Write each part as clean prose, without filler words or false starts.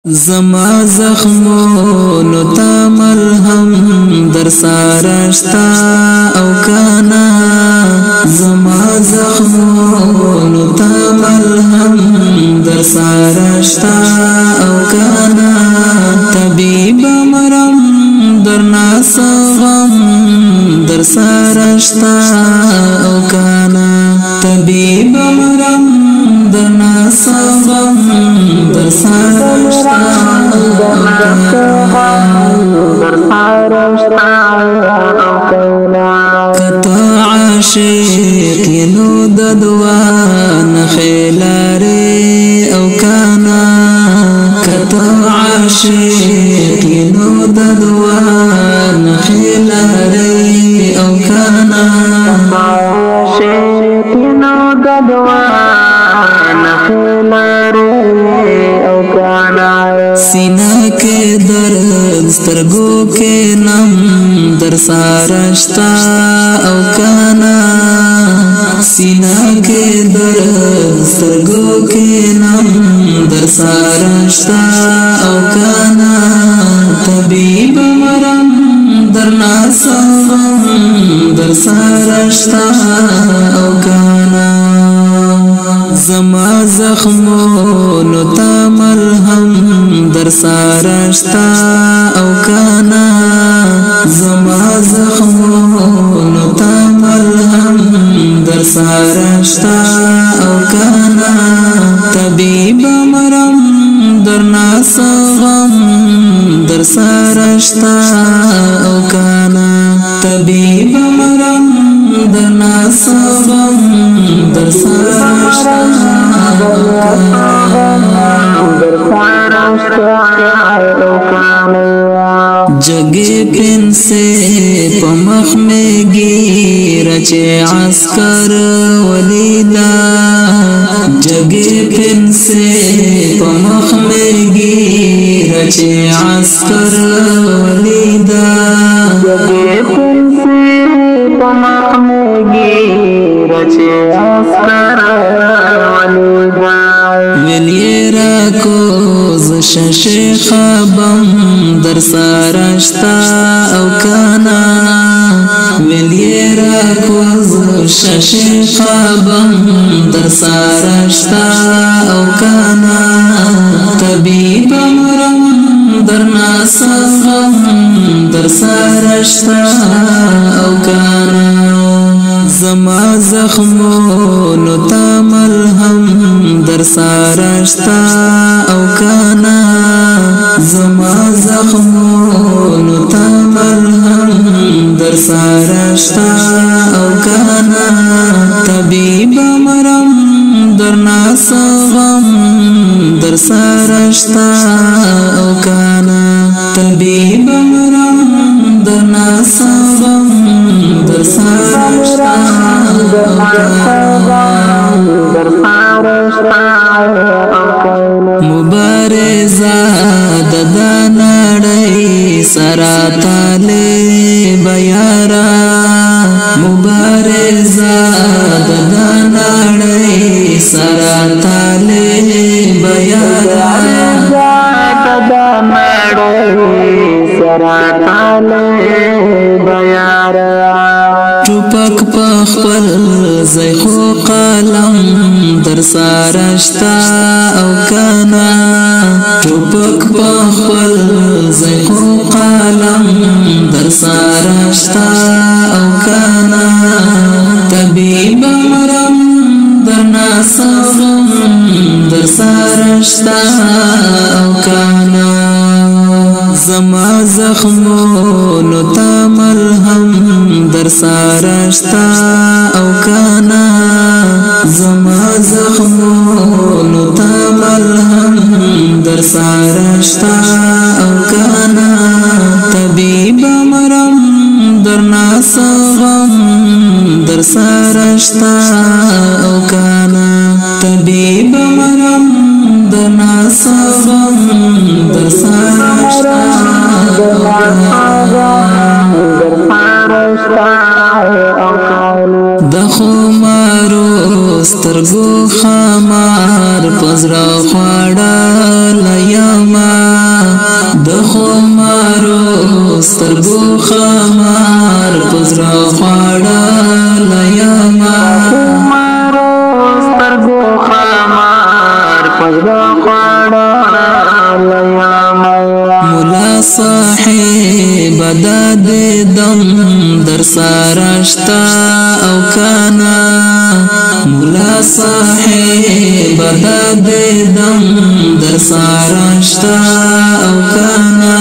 زما زخمونو تا ملهم در سارشتا او کانا زما زخمونو تا ملهم در سارشتا او کانا طبیب مرم در ناس غم در سارشتا او کانا طبیب مرم در ناس غم در سارشتا کتا عاشق ینو ددوان خیلاری او کانا کتا عاشق ینو ددوان خیلاری او کانا عاشق ینو ددوان خیلاری او کانا سینہ کے درد سترگو کے نم در سارشتا او کانا سینہ کے درد سترگو کے نم در سارشتا او کانا طبیب مرم در ناس غم در سارشتا او کانا زما زخمونو تا ملهم در سارشتا او کانا زما زخمونو تا ملهم در سارشتا او کانا طبیب مرم در ناس غم در سارشتا او کانا طبیب مرم در ناس غم در سارشتا جگے پن سے پمخ میں گیر چے عسکر ولیدا جگے پن سے پمخ میں گیر چے عسکر ولیدا جگے پن سے پمخ میں گیر چے عسکر ولیدا ولیرا کوز شش خبم در سارشتا او کانا ولیرا کوز شش خبم در سارشتا او کانا طبیب مرم در ناس غم در سارشتا او کانا زما زخمونو تا ملهم در سارشتا او کانا زما زخمونو تا ملهم در سارشتا او کانا طبیب مرم در ناس غم در سارشتا او کانا طبیب مرم در ناس غم در سارشتا او کانا مبارزہ ددا نڑی سراتالے بیارا مبارزہ ددا نڑی سراتالے بیارا ددا نڑی سراتالے بیارا ټوپک پخپل زیخو قلم در سارشتا او کانا ټوپک پخپل زیخو قلم در سارشتا او کانا طبیب مرم در ناس غم در سارشتا او کانا زما زخمونو تا ملهم در سارشتا او کانا زما زخمونو تا ملهم در سارشتا او کانا طبیب مرم در ناس غم در سارشتا او کانا طبیب مرم در ناس غم در سارشتا او کانا دخو مارو سترگو خمار پزرا خوڑا لیاما خمارو سترګو خمار پزرا خواړه لیما سترګو خمار پزرا خواړه لیما مولا صاحب د دم در سارشتا او کانا مولا صاحب د دم در سارشتا او کانا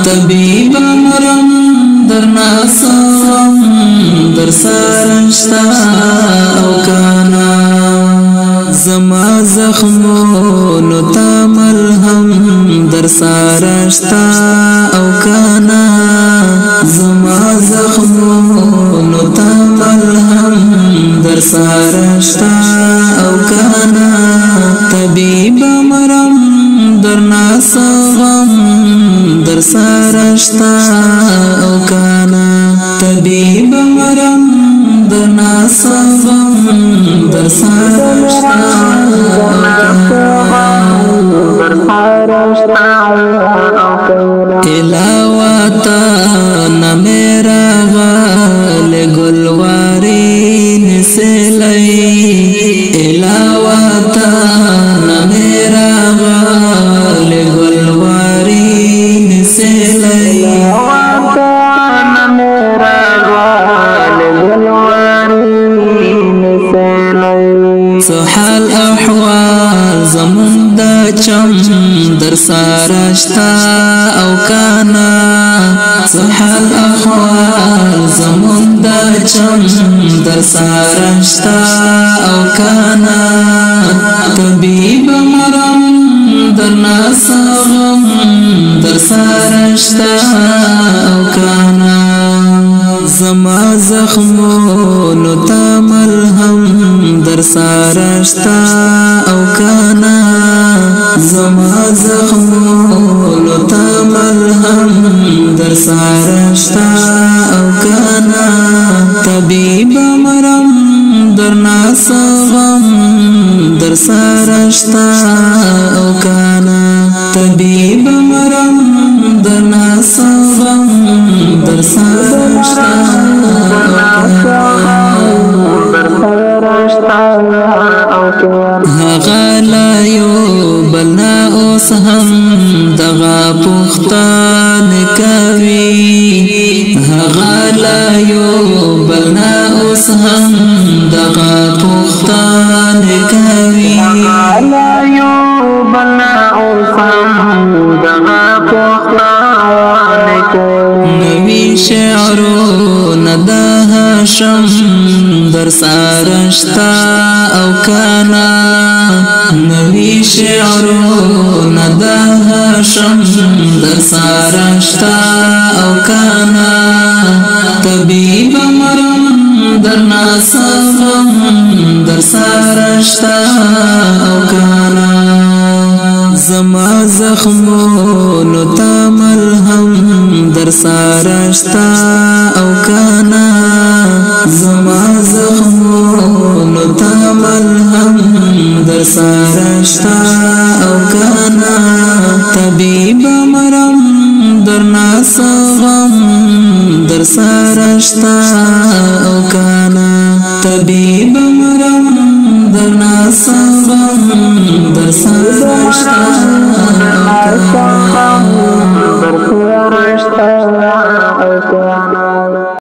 طبیب مرم در ناسم در سارشتا او کانا زما زخمونو تا ملهم در سارشتا او کانا زما زخمونو تا ملهم در سارشتا او کانا طبیب مرم در ناسغم در سارشتا او کانا طبیب مرم در ناسغم در سارشتا الهواتا نمیرا غال گلواری نسلی الهواتا نمیرا غال گلواری نسلی سحال احوال زمون دا چم در سارشتا او کانا سحال احوال زمون دا چم در سارشتا او کانا طبیب مرم در ناسغم در سارشتا او کانا زما زخمونو تا ملهم در سارشتا او کانا زما زخمونو تا ملهم در سارشتا او کانا طبیب مرم در ناسغم در سارشتا او کانا طبیب مرم در ناسغم در سارشتا هغه لا یو بلنا اوس هم دغه پختان کوي هغه لا یو بلنا اوس هم دغه پختان کوي لا یو بلنا اوس هم دغه پختان کوي نوی شعرو ندا هاشم در سارشتا او کانا نوی شعرو ندا هاشم در سارشتا او کانا طبیب مرم در ناسغم در سارشتا او کانا زما زخمونو تا ملهم در سارشتا او کانا زما زخمونو تا ملهم در سارشتا او کانا طبیب مرم در ناسغم در سارشتا او کانا طبیب مرم در ناسغم در سارشتا او کانا